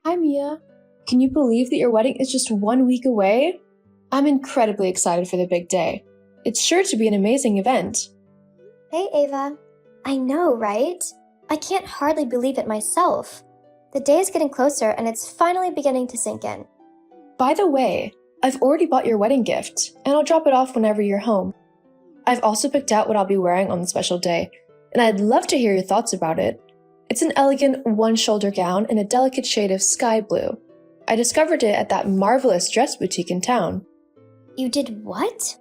Hi, Mia. Can you believe that your wedding is just 1 week away? I'm incredibly excited for the big day. It's sure to be an amazing event. Hey, Ava. I know, right? I can't hardly believe it myself. The day is getting closer and it's finally beginning to sink in. By the way, I've already bought your wedding gift, and I'll drop it off whenever you're home. I've also picked out what I'll be wearing on the special day, and I'd love to hear your thoughts about it. It's an elegant one-shoulder gown in a delicate shade of sky blue. I discovered it at that marvelous dress boutique in town. You did what?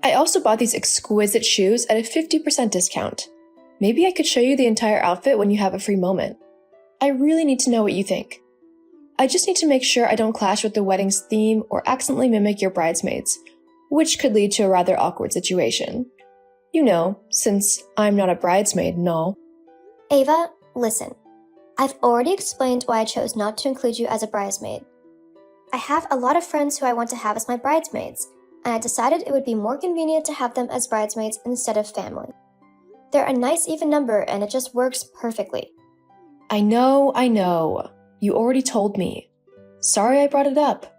I also bought these exquisite shoes at a 50% discount. Maybe I could show you the entire outfit when you have a free moment. I really need to know what you think. I just need to make sure I don't clash with the wedding's theme or accidentally mimic your bridesmaids, which could lead to a rather awkward situation. You know, since I'm not a bridesmaid and all. Ava, listen. I've already explained why I chose not to include you as a bridesmaid. I have a lot of friends who I want to have as my bridesmaids, and I decided it would be more convenient to have them as bridesmaids instead of family. They're a nice even number and it just works perfectly. I know. You already told me. Sorry I brought it up.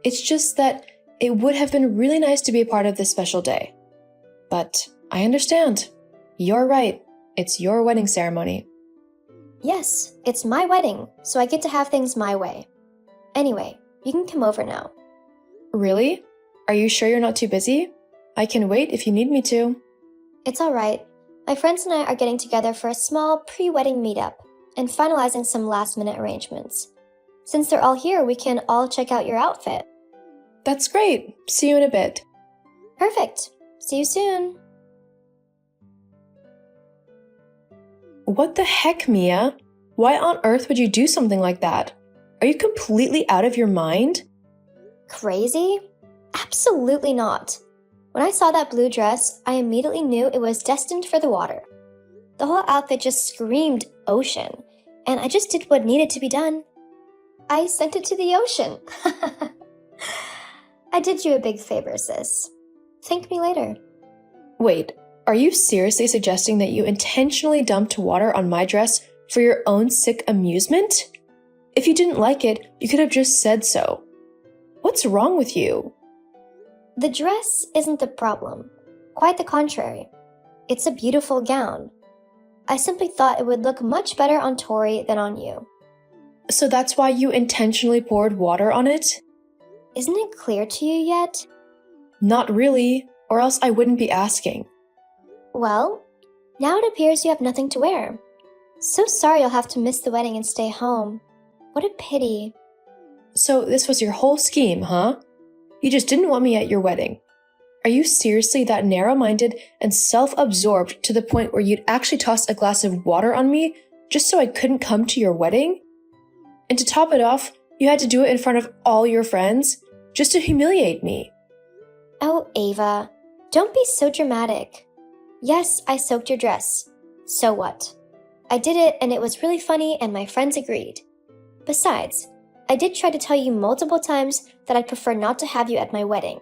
It's just that it would have been really nice to be a part of this special day. But I understand. You're right. It's your wedding ceremony. Yes, it's my wedding, so I get to have things my way. Anyway, you can come over now. Really? Are you sure you're not too busy? I can wait if you need me to. It's alright. My friends and I are getting together for a small pre-wedding meetup and finalizing some last-minute arrangements. Since they're all here, we can all check out your outfit. That's great. See you in a bit. Perfect. See you soon. What the heck, Mia? Why on earth would you do something like that? Are you completely out of your mind? Crazy? Absolutely not. When I saw that blue dress, I immediately knew it was destined for the water. The whole outfit just screamed ocean, and I just did what needed to be done. I sent it to the ocean. I did you a big favor, sis. Thank me later. Wait, are you seriously suggesting that you intentionally dumped water on my dress for your own sick amusement? If you didn't like it, you could have just said so. What's wrong with you? The dress isn't the problem. Quite the contrary. It's a beautiful gown. I simply thought it would look much better on Tori than on you. So that's why you intentionally poured water on it? Isn't it clear to you yet? Not really, or else I wouldn't be asking. Well, now it appears you have nothing to wear. So sorry you'll have to miss the wedding and stay home. What a pity. So this was your whole scheme, huh? You just didn't want me at your wedding. Are you seriously that narrow-minded and self-absorbed to the point where you'd actually toss a glass of water on me just so I couldn't come to your wedding? And to top it off, you had to do it in front of all your friends just to humiliate me. Oh, Ava, don't be so dramatic. Yes, I soaked your dress. So what? I did it and it was really funny and my friends agreed. Besides, I did try to tell you multiple times that I'd prefer not to have you at my wedding.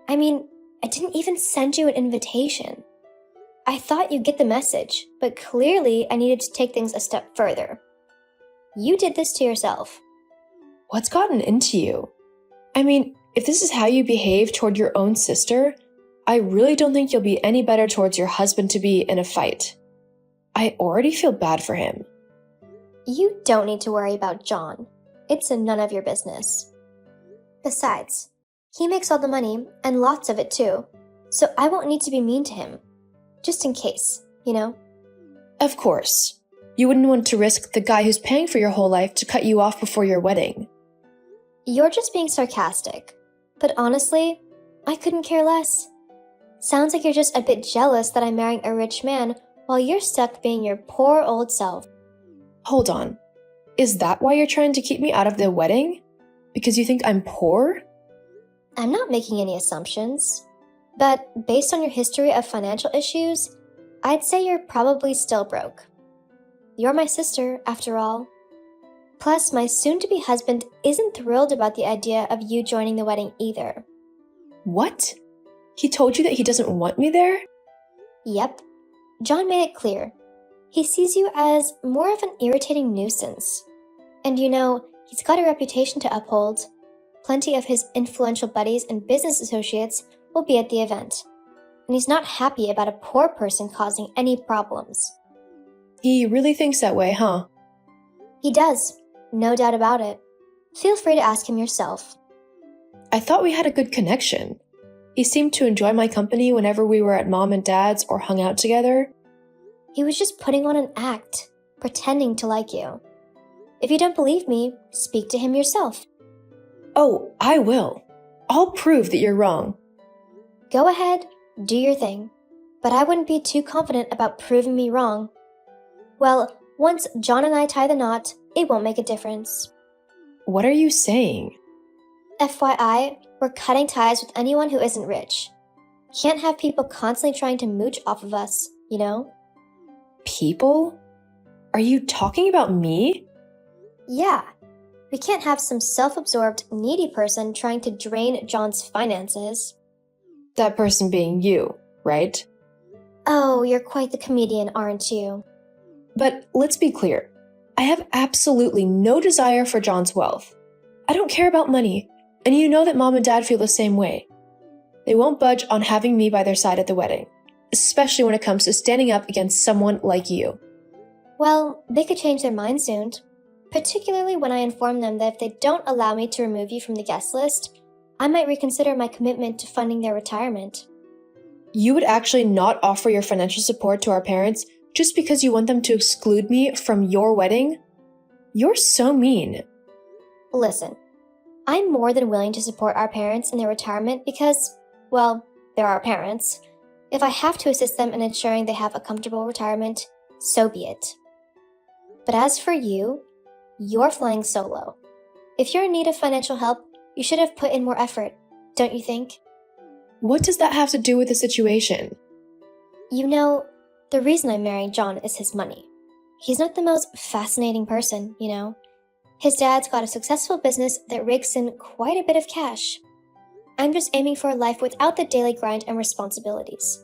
I mean, I didn't even send you an invitation. I thought you'd get the message, but clearly I needed to take things a step further. You did this to yourself. What's gotten into you? I mean, if this is how you behave toward your own sister, I really don't think you'll be any better towards your husband-to-be in a fight. I already feel bad for him. You don't need to worry about John. It's none of your business. Besides, he makes all the money, and lots of it too, so I won't need to be mean to him. Just in case, you know? Of course. You wouldn't want to risk the guy who's paying for your whole life to cut you off before your wedding. You're just being sarcastic. But honestly, I couldn't care less. Sounds like you're just a bit jealous that I'm marrying a rich man while you're stuck being your poor old self. Hold on. Is that why you're trying to keep me out of the wedding? Because you think I'm poor? I'm not making any assumptions. But based on your history of financial issues, I'd say you're probably still broke. You're my sister, after all. Plus, my soon-to-be husband isn't thrilled about the idea of you joining the wedding either. What? He told you that he doesn't want me there? Yep. John made it clear. He sees you as more of an irritating nuisance. And you know, He's got a reputation to uphold. Plenty of his influential buddies and business associates will be at the event. And he's not happy about a poor person causing any problems. He really thinks that way, huh? He does, no doubt about it. Feel free to ask him yourself. I thought we had a good connection. He seemed to enjoy my company whenever we were at Mom and Dad's or hung out together. He was just putting on an act, pretending to like you. If you don't believe me, speak to him yourself. Oh, I will. I'll prove that you're wrong. Go ahead, do your thing. But I wouldn't be too confident about proving me wrong. Well, once John and I tie the knot, it won't make a difference. What are you saying? FYI, we're cutting ties with anyone who isn't rich. Can't have people constantly trying to mooch off of us, you know? People? Are you talking about me? Yeah. We can't have some self-absorbed, needy person trying to drain John's finances. That person being you, right? Oh, you're quite the comedian, aren't you? But let's be clear. I have absolutely no desire for John's wealth. I don't care about money, and you know that Mom and Dad feel the same way. They won't budge on having me by their side at the wedding, especially when it comes to standing up against someone like you. Well, they could change their mind soon. Particularly when I inform them that if they don't allow me to remove you from the guest list, I might reconsider my commitment to funding their retirement. You would actually not offer your financial support to our parents just because you want them to exclude me from your wedding? You're so mean. Listen, I'm more than willing to support our parents in their retirement because, well, they're our parents. If I have to assist them in ensuring they have a comfortable retirement, so be it. But as for you, you're flying solo. If you're in need of financial help, you should have put in more effort, don't you think? What does that have to do with the situation? You know, the reason I'm marrying John is his money. He's not the most fascinating person, you know. His dad's got a successful business that rakes in quite a bit of cash. I'm just aiming for a life without the daily grind and responsibilities.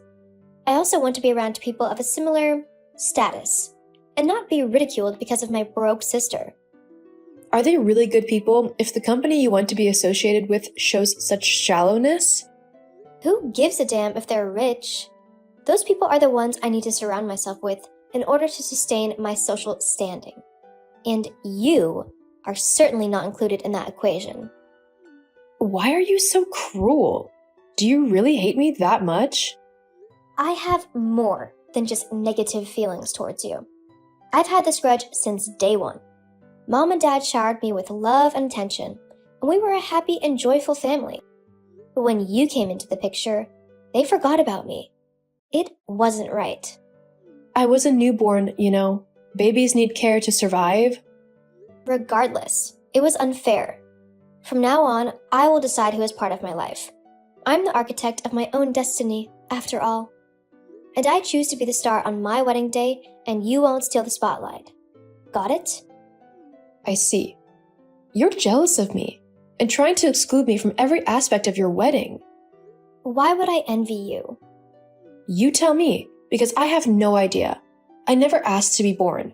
I also want to be around people of a similar status, and not be ridiculed because of my broke sister. Are they really good people if the company you want to be associated with shows such shallowness? Who gives a damn if they're rich? Those people are the ones I need to surround myself with in order to sustain my social standing. And you are certainly not included in that equation. Why are you so cruel? Do you really hate me that much? I have more than just negative feelings towards you. I've had this grudge since day one. Mom and Dad showered me with love and attention, and we were a happy and joyful family. But when you came into the picture, they forgot about me. It wasn't right. I was a newborn, you know. Babies need care to survive. Regardless, it was unfair. From now on, I will decide who is part of my life. I'm the architect of my own destiny, after all. And I choose to be the star on my wedding day, and you won't steal the spotlight. Got it? I see. You're jealous of me and trying to exclude me from every aspect of your wedding. Why would I envy you? You tell me, because I have no idea. I never asked to be born.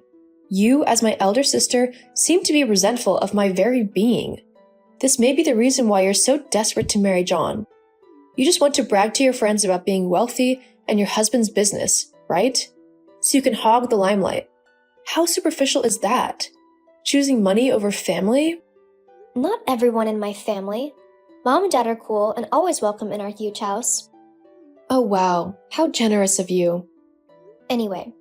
You, as my elder sister, seem to be resentful of my very being. This may be the reason why you're so desperate to marry John. You just want to brag to your friends about being wealthy and your husband's business, right? So you can hog the limelight. How superficial is that? Choosing money over family? Not everyone in my family. Mom and Dad are cool and always welcome in our huge house. Oh wow, how generous of you. Anyway,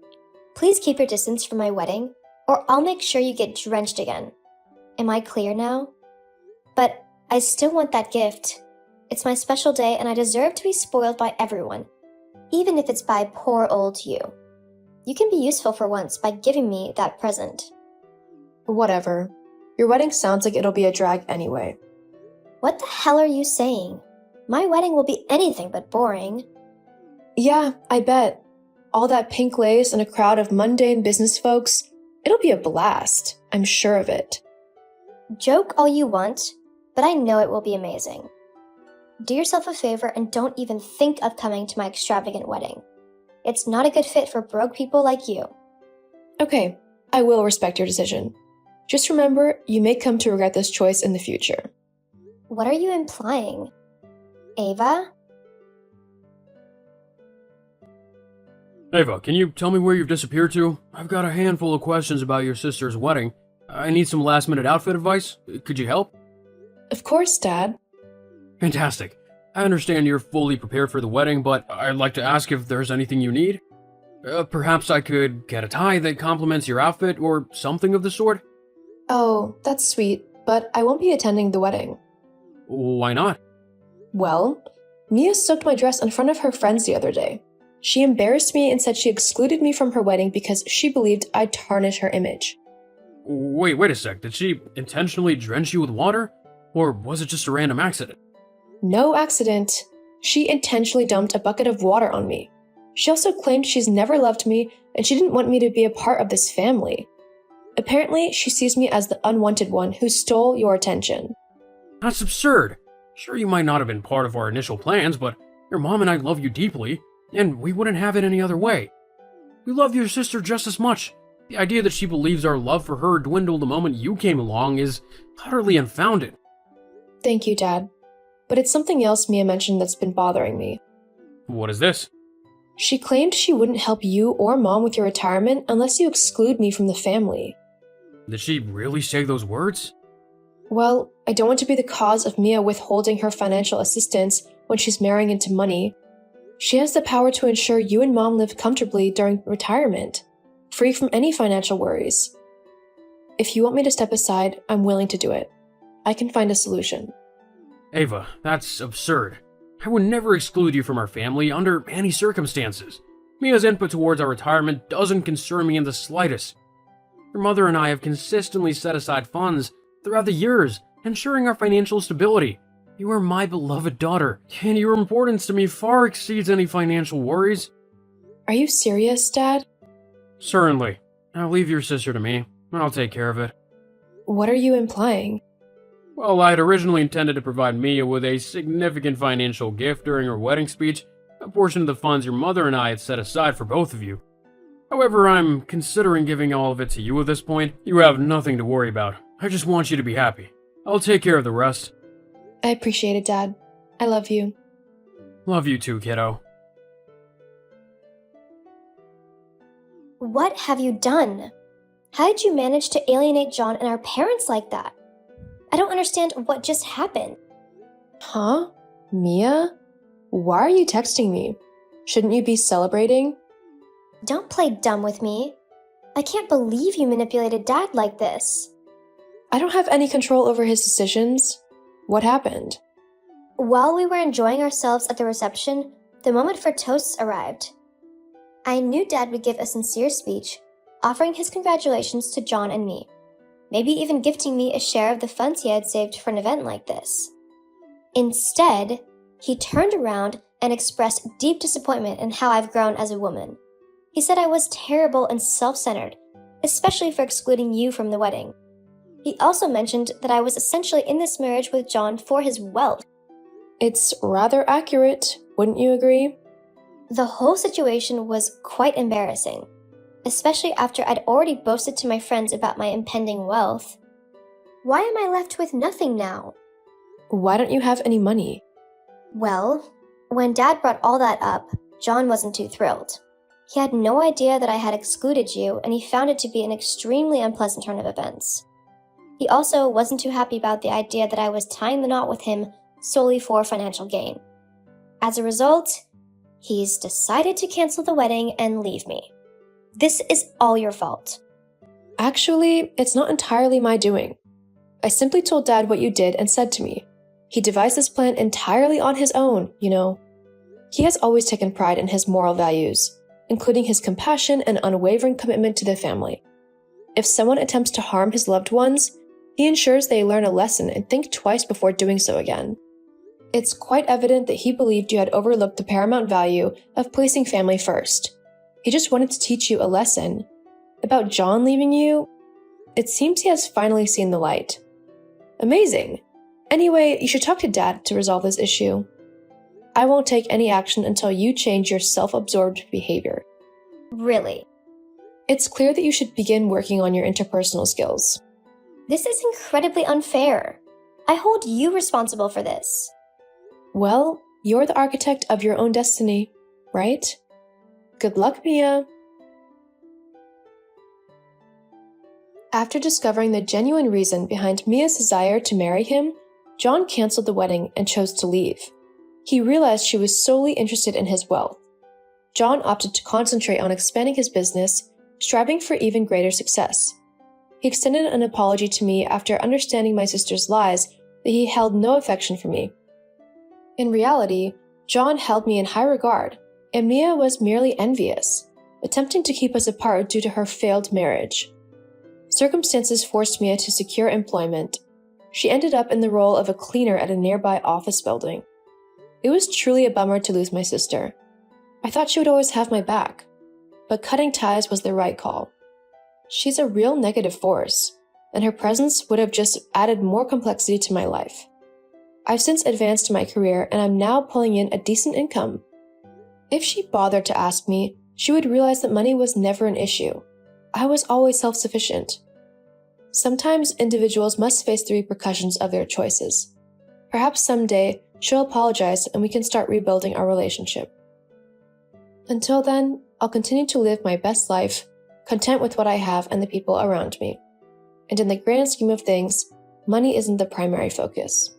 please keep your distance from my wedding, or I'll make sure you get drenched again. Am I clear now? But I still want that gift. It's my special day and I deserve to be spoiled by everyone, even if it's by poor old you. You can be useful for once by giving me that present. Whatever. Your wedding sounds like it'll be a drag anyway. What the hell are you saying? My wedding will be anything but boring. Yeah, I bet. All that pink lace and a crowd of mundane business folks. It'll be a blast. I'm sure of it. Joke all you want, but I know it will be amazing. Do yourself a favor and don't even think of coming to my extravagant wedding. It's not a good fit for broke people like you. Okay, I will respect your decision. Just remember, you may come to regret this choice in the future. What are you implying? Ava? Ava, can you tell me where you've disappeared to? I've got a handful of questions about your sister's wedding. I need some last-minute outfit advice. Could you help? Of course, Dad. Fantastic. I understand you're fully prepared for the wedding, but I'd like to ask if there's anything you need. Perhaps I could get a tie that complements your outfit or something of the sort? Oh, that's sweet, but I won't be attending the wedding. Why not? Well, Mia soaked my dress in front of her friends the other day. She embarrassed me and said she excluded me from her wedding because she believed I'd tarnish her image. Wait a sec. Did she intentionally drench you with water? Or was it just a random accident? No accident. She intentionally dumped a bucket of water on me. She also claimed she's never loved me and she didn't want me to be a part of this family. Apparently, she sees me as the unwanted one who stole your attention. That's absurd. Sure, you might not have been part of our initial plans, but your mom and I love you deeply, and we wouldn't have it any other way. We love your sister just as much. The idea that she believes our love for her dwindled the moment you came along is utterly unfounded. Thank you, Dad. But it's something else Mia mentioned that's been bothering me. What is this? She claimed she wouldn't help you or Mom with your retirement unless you exclude me from the family. Did she really say those words? Well, I don't want to be the cause of Mia withholding her financial assistance when she's marrying into money. She has the power to ensure you and Mom live comfortably during retirement, free from any financial worries. If you want me to step aside, I'm willing to do it. I can find a solution. Ava, that's absurd. I would never exclude you from our family under any circumstances. Mia's input towards our retirement doesn't concern me in the slightest. Your mother and I have consistently set aside funds throughout the years, ensuring our financial stability. You are my beloved daughter, and your importance to me far exceeds any financial worries. Are you serious, Dad? Certainly. Now leave your sister to me. I'll take care of it. What are you implying? Well, I had originally intended to provide Mia with a significant financial gift during her wedding speech, a portion of the funds your mother and I had set aside for both of you. However, I'm considering giving all of it to you at this point. You have nothing to worry about. I just want you to be happy. I'll take care of the rest. I appreciate it, Dad. I love you. Love you too, kiddo. What have you done? How did you manage to alienate John and our parents like that? I don't understand what just happened. Huh? Mia? Why are you texting me? Shouldn't you be celebrating? Don't play dumb with me. I can't believe you manipulated Dad like this. I don't have any control over his decisions. What happened? While we were enjoying ourselves at the reception, the moment for toasts arrived. I knew Dad would give a sincere speech, offering his congratulations to John and me, maybe even gifting me a share of the funds he had saved for an event like this. Instead, he turned around and expressed deep disappointment in how I've grown as a woman. He said I was terrible and self-centered, especially for excluding you from the wedding. He also mentioned that I was essentially in this marriage with John for his wealth. It's rather accurate, wouldn't you agree? The whole situation was quite embarrassing, especially after I'd already boasted to my friends about my impending wealth. Why am I left with nothing now? Why don't you have any money? Well, when Dad brought all that up, John wasn't too thrilled. He had no idea that I had excluded you, and he found it to be an extremely unpleasant turn of events. He also wasn't too happy about the idea that I was tying the knot with him solely for financial gain. As a result, he's decided to cancel the wedding and leave me. This is all your fault. Actually, it's not entirely my doing. I simply told Dad what you did and said to me. He devised this plan entirely on his own, you know. He has always taken pride in his moral values, including his compassion and unwavering commitment to the family. If someone attempts to harm his loved ones, he ensures they learn a lesson and think twice before doing so again. It's quite evident that he believed you had overlooked the paramount value of placing family first. He just wanted to teach you a lesson. About John leaving you, it seems he has finally seen the light. Amazing. Anyway, you should talk to Dad to resolve this issue. I won't take any action until you change your self-absorbed behavior. Really? It's clear that you should begin working on your interpersonal skills. This is incredibly unfair. I hold you responsible for this. Well, you're the architect of your own destiny, right? Good luck, Mia. After discovering the genuine reason behind Mia's desire to marry him, John canceled the wedding and chose to leave. He realized she was solely interested in his wealth. John opted to concentrate on expanding his business, striving for even greater success. He extended an apology to me after understanding my sister's lies that he held no affection for me. In reality, John held me in high regard, and Mia was merely envious, attempting to keep us apart due to her failed marriage. Circumstances forced Mia to secure employment. She ended up in the role of a cleaner at a nearby office building. It was truly a bummer to lose my sister. I thought she would always have my back, but cutting ties was the right call. She's a real negative force, and her presence would have just added more complexity to my life. I've since advanced my career, and I'm now pulling in a decent income. If she bothered to ask me, she would realize that money was never an issue. I was always self-sufficient. Sometimes individuals must face the repercussions of their choices. Perhaps someday she'll apologize and we can start rebuilding our relationship. Until then, I'll continue to live my best life, content with what I have and the people around me. And in the grand scheme of things, money isn't the primary focus.